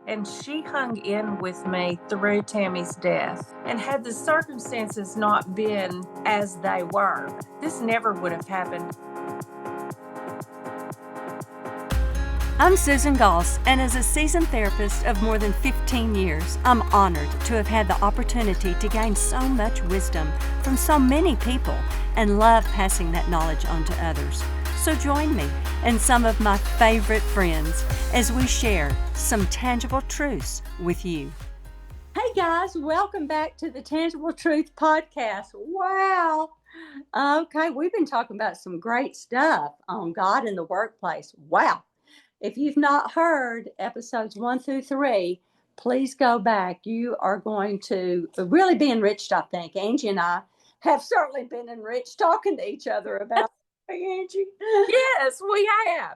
and she hung in with me through Tammy's death. And had the circumstances not been as they were, this never would have happened. I'm Susan Goss, and as a seasoned therapist of more than 15 years, I'm honored to have had the opportunity to gain so much wisdom from so many people and love passing that knowledge on to others. So join me and some of my favorite friends as we share some tangible truths with you. Hey guys, welcome back to the Tangible Truth Podcast. Wow. Okay, we've been talking about some great stuff on God in the workplace. Wow. If you've not heard episodes 1 through 3, please go back. You are going to really be enriched, I think. Angie and I have certainly been enriched talking to each other about it, Angie. Yes, we have.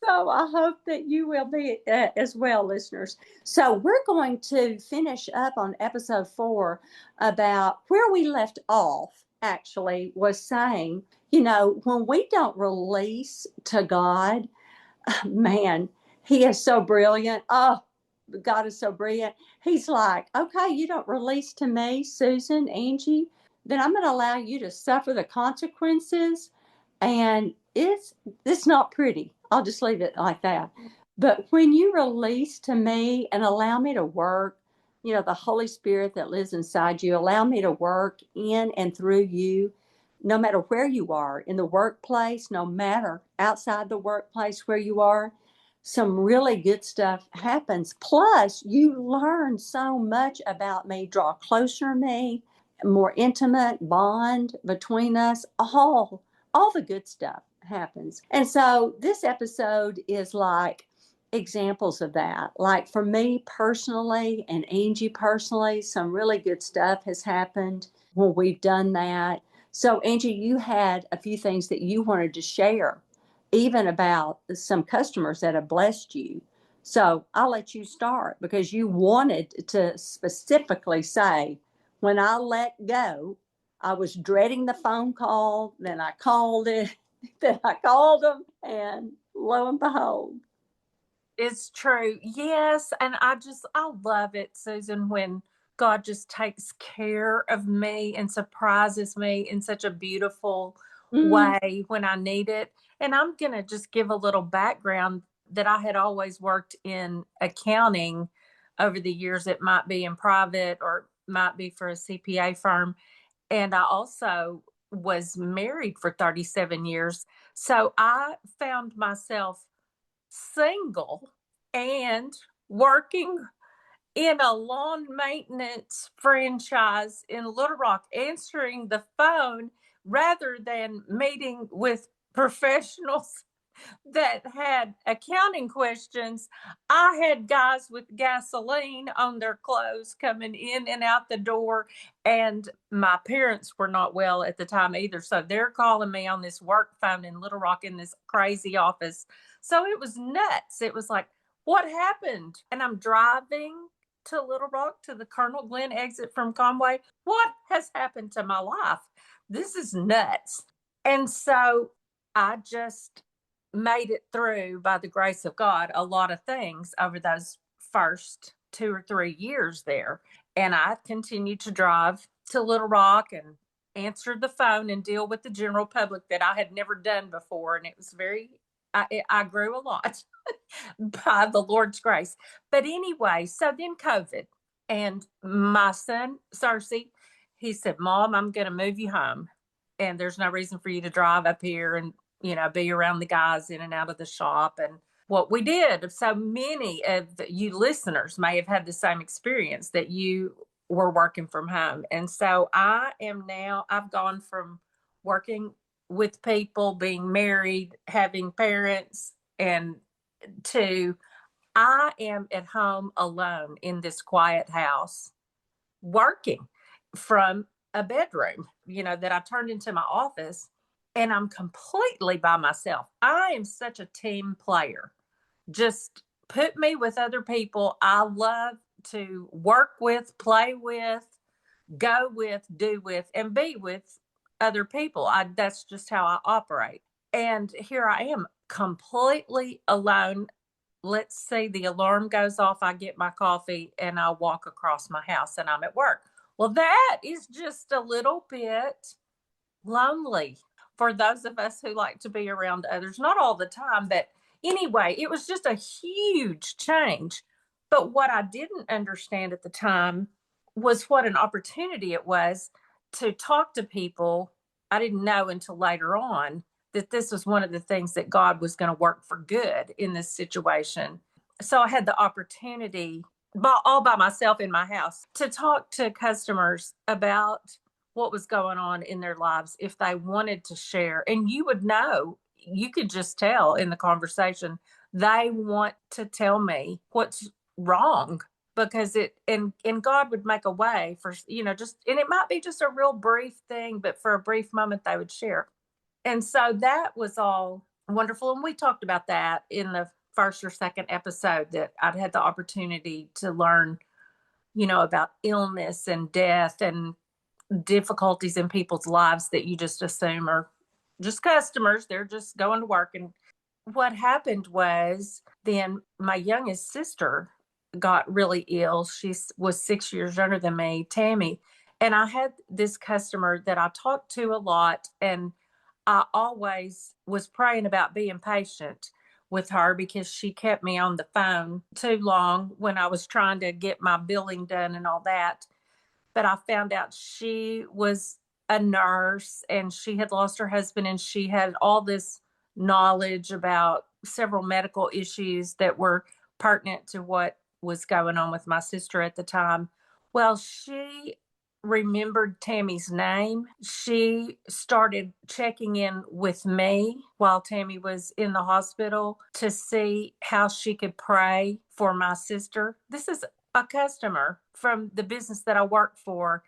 So I hope that you will be as well, listeners. So we're going to finish up on episode 4 about where we left off, actually, was saying, when we don't release to God, man, he is so brilliant. Oh, God is so brilliant. He's like, okay, you don't release to me, Susan, Angie, then I'm going to allow you to suffer the consequences. And it's not pretty. I'll just leave it like that. But when you release to me and allow me to work, the Holy Spirit that lives inside you, allow me to work in and through you, no matter where you are, in the workplace, no matter outside the workplace where you are, some really good stuff happens. Plus, you learn so much about me, draw closer to me, more intimate bond between us, all the good stuff happens. And so this episode is like examples of that. Like for me personally and Angie personally, some really good stuff has happened when we've done that. So, Angie, you had a few things that you wanted to share, even about some customers that have blessed you. So I'll let you start because you wanted to specifically say, when I let go, I was dreading the phone call, then I called it, then I called them, and lo and behold. It's true. Yes. And I love it, Susan, when God just takes care of me and surprises me in such a beautiful way when I need it. And I'm going to just give a little background that I had always worked in accounting over the years. It might be in private or might be for a CPA firm. And I also was married for 37 years. So I found myself single and working in a lawn maintenance franchise in Little Rock, answering the phone rather than meeting with professionals that had accounting questions. I had guys with gasoline on their clothes coming in and out the door, and my parents were not well at the time either. So they're calling me on this work phone in Little Rock in this crazy office. So it was nuts. It was like, what happened? And I'm driving to Little Rock to the Colonel Glenn exit from Conway. What has happened to my life? This is nuts. And so I just made it through, by the grace of God, a lot of things over those first 2 or 3 years there. And I continued to drive to Little Rock and answer the phone and deal with the general public that I had never done before. And it was I grew a lot by the Lord's grace. But anyway, so then COVID, and my son, Cersei, he said, Mom, I'm going to move you home. And there's no reason for you to drive up here and be around the guys in and out of the shop. And what we did, so many of you listeners may have had the same experience, that you were working from home. And so I've gone from working with people, being married, having parents, and to I am at home alone in this quiet house working from a bedroom, that I turned into my office. And I'm completely by myself. I am such a team player. Just put me with other people. I love to work with, play with, go with, do with, and be with other people. That's just how I operate. And here I am completely alone let's say the alarm goes off, I get my coffee and I walk across my house and I'm at work. Well, that is just a little bit lonely for those of us who like to be around others. Not all the time, but anyway, it was just a huge change. But what I didn't understand at the time was what an opportunity it was to talk to people. I didn't know until later on that this was one of the things that God was going to work for good in this situation. So I had the opportunity all by myself in my house to talk to customers about what was going on in their lives if they wanted to share. And you would know, you could just tell in the conversation, they want to tell me what's wrong because and God would make a way for, just, and it might be just a real brief thing, but for a brief moment they would share. And so that was all wonderful. And we talked about that in the first or second episode, that I'd had the opportunity to learn, about illness and death and difficulties in people's lives that you just assume are just customers. They're just going to work. And what happened was then my youngest sister got really ill. She was 6 years younger than me, Tammy. And I had this customer that I talked to a lot, and I always was praying about being patient with her because she kept me on the phone too long when I was trying to get my billing done and all that. But I found out she was a nurse and she had lost her husband, and she had all this knowledge about several medical issues that were pertinent to what was going on with my sister at the time. Well, she remembered Tammy's name. She started checking in with me while Tammy was in the hospital to see how she could pray for my sister. This is a customer from the business that I work for.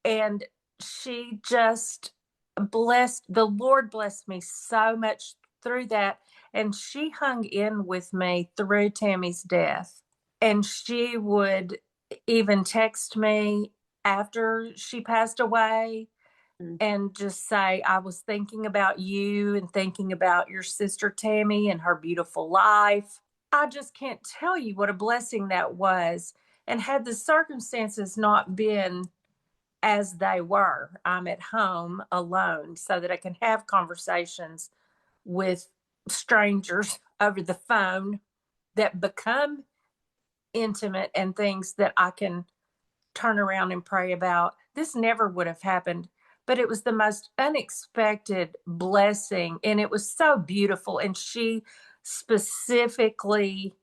And she just the Lord blessed me so much through that. And she hung in with me through Tammy's death. And she would even text me after she passed away and just say, I was thinking about you and thinking about your sister Tammy and her beautiful life. I just can't tell you what a blessing that was. And had the circumstances not been as they were, I'm at home alone so that I can have conversations with strangers over the phone that become intimate and things that I can turn around and pray about. This never would have happened, but it was the most unexpected blessing. And it was so beautiful. And she specifically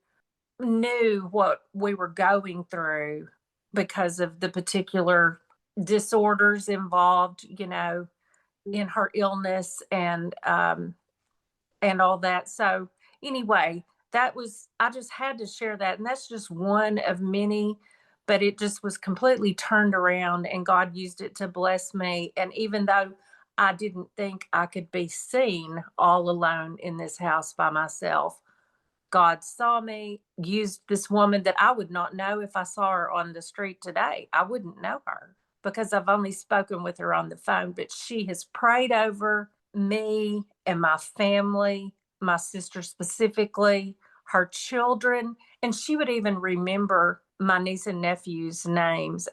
knew what we were going through because of the particular disorders involved, in her illness and all that. So anyway, I just had to share that. And that's just one of many, but it just was completely turned around and God used it to bless me. And even though I didn't think I could be seen all alone in this house by myself, God saw me, used this woman that I would not know if I saw her on the street today. I wouldn't know her because I've only spoken with her on the phone, but she has prayed over me and my family, my sister specifically, her children, and she would even remember my niece and nephew's names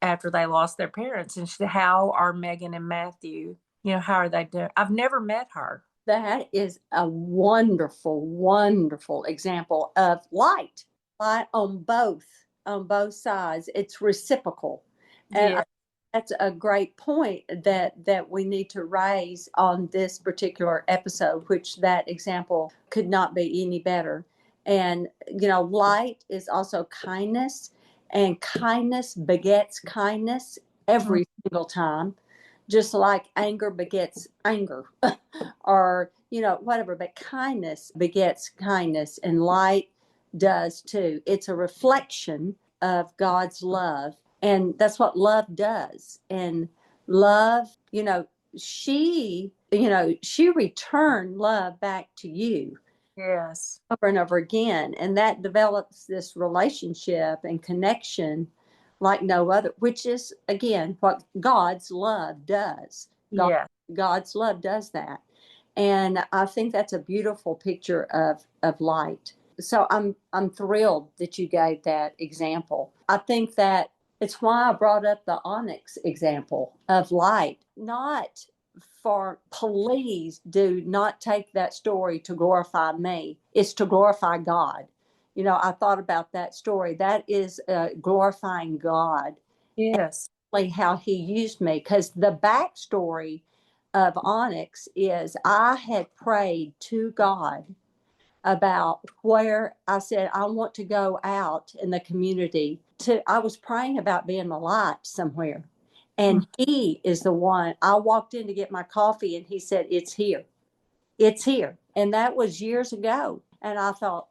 after they lost their parents. And she said, how are Megan and Matthew? How are they doing? I've never met her. That is a wonderful, wonderful example of light on both sides. It's reciprocal. And Yeah. that's a great point that we need to raise on this particular episode, which that example could not be any better. And, light is also kindness, and kindness begets kindness every single time, just like anger begets anger or, whatever. But kindness begets kindness, and light does too. It's a reflection of God's love. And that's what love does. And love, she returned love back to you. Yes. Over and over again. And that develops this relationship and connection like no other, which is, again, what God's love does. Yeah. God's love does that. And I think that's a beautiful picture of light. So I'm thrilled that you gave that example. I think that it's why I brought up the onyx example of light. Not for, please do not take that story to glorify me. It's to glorify God. You know, I thought about that story. That is glorifying God. Yes. And how he used me, because the backstory of onyx is I had prayed to God about where I said I want to go out in the community. I was praying about being the light somewhere. And he is the one. I walked in to get my coffee and he said, "It's here. It's here." And that was years ago. And I thought,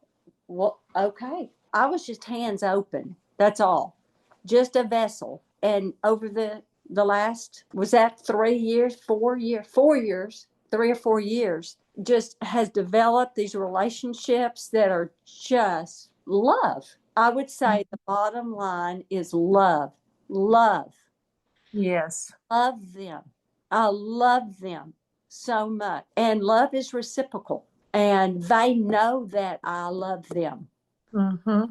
well, okay. I was just hands open. That's all. Just a vessel. And over the last, was that 3 years, 4 years, 4 years, 3 or 4 years, just has developed these relationships that are just love. I would say the bottom line is love. Love. Yes. Love them. I love them so much. And love is reciprocal. And they know that I love them. Mm-hmm.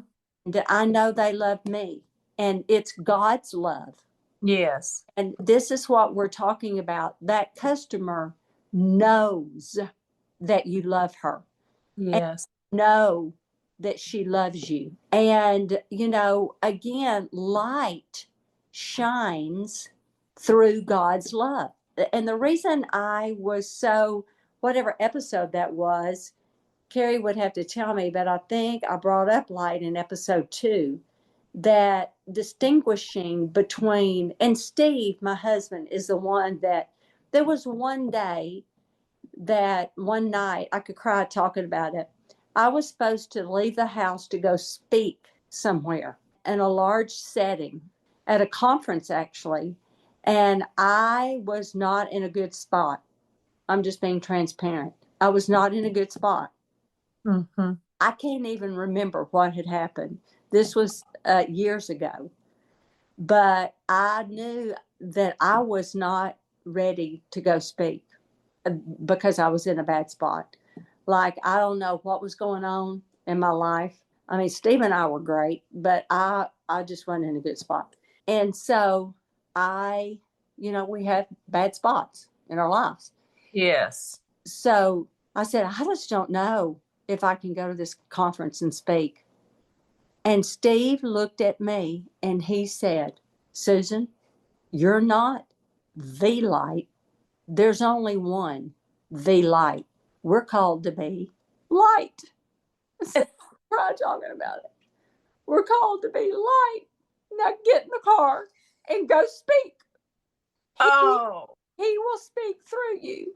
And I know they love me. And it's God's love. Yes. And this is what we're talking about. That customer knows that you love her. Yes. And know that she loves you. And, you know, again, light shines through God's love. And the reason I was so, whatever episode that was, Carrie would have to tell me, but I think I brought up light in episode 2, that distinguishing between, and Steve, my husband, is the one that, there was one day that one night I could cry talking about it. I was supposed to leave the house to go speak somewhere in a large setting at a conference, actually. And I was not in a good spot. I'm just being transparent. I was not in a good spot. Mm-hmm. I can't even remember what had happened. This was years ago. But I knew that I was not ready to go speak because I was in a bad spot. Like, I don't know what was going on in my life. I mean, Steve and I were great, but I just wasn't in a good spot. And so we have bad spots in our lives. Yes. So I said, I just don't know if I can go to this conference and speak. And Steve looked at me and he said, "Susan, you're not the light. There's only one, the light. We're called to be light." We're not talking about it. We're called to be light. Now get in the car and go speak. He, Oh. he will speak through you.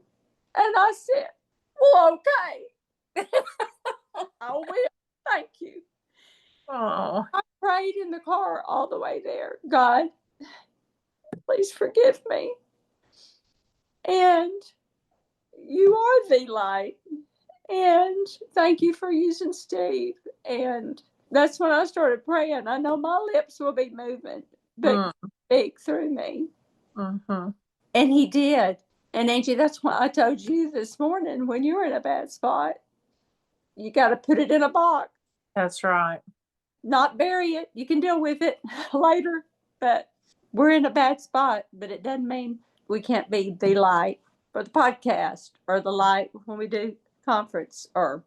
And I said, "Well, okay. I will. Thank you." Oh. I prayed in the car all the way there. "God, please forgive me. And you are the light. And thank you for using Steve." And that's when I started praying. I know my lips will be moving, but speak through me. Mm-hmm. And he did. And Angie, that's why I told you this morning, when you're in a bad spot, you got to put it in a box. That's right. Not bury it. You can deal with it later, but we're in a bad spot. But it doesn't mean we can't be the light for the podcast, or the light when we do conference, or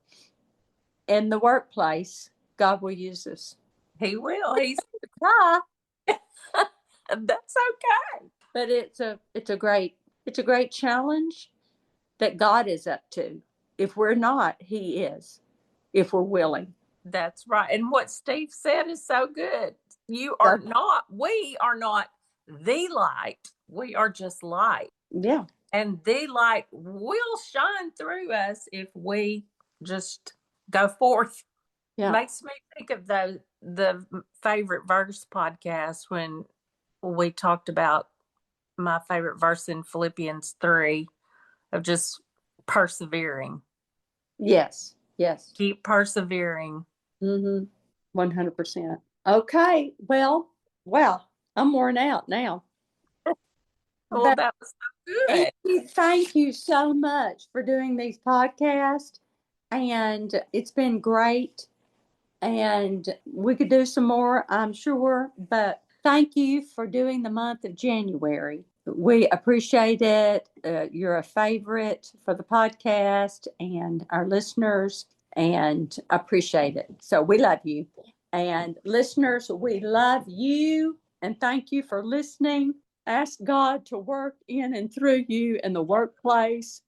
in the workplace. God will use us. He will. He's Try. That's okay. But it's a great challenge that God is up to. If we're not, He is, if we're willing. That's right. And what Steve said is so good. We are not the light. We are just light. Yeah. And the light will shine through us if we just go forth. Yeah. Makes me think of the favorite verse podcast when we talked about my favorite verse in Philippians 3 of just persevering. Yes. Yes. Keep persevering. 100%. Okay. Well, I'm worn out now. Well, But that was so good. thank you so much for doing these podcasts. And it's been great. And we could do some more, I'm sure. But thank you for doing the month of January. We appreciate it. You're a favorite for the podcast and our listeners, and appreciate it. So we love you. And listeners, we love you. And thank you for listening. Ask God to work in and through you in the workplace,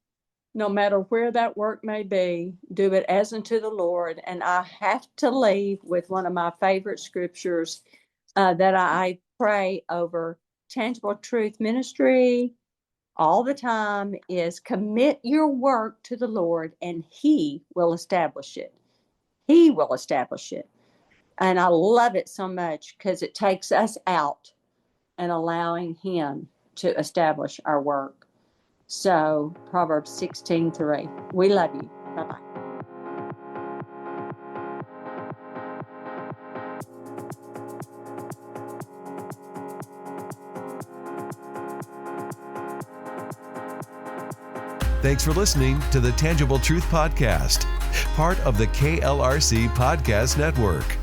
no matter where that work may be. Do it as unto the Lord. And I have to leave with one of my favorite scriptures that I pray over Tangible Truth Ministry all the time is commit your work to the Lord and He will establish it. He will establish it. And I love it so much because it takes us out and allowing Him to establish our work. So, Proverbs 16:3. We love you. Bye bye. Thanks for listening to the Tangible Truth Podcast, part of the KLRC Podcast Network.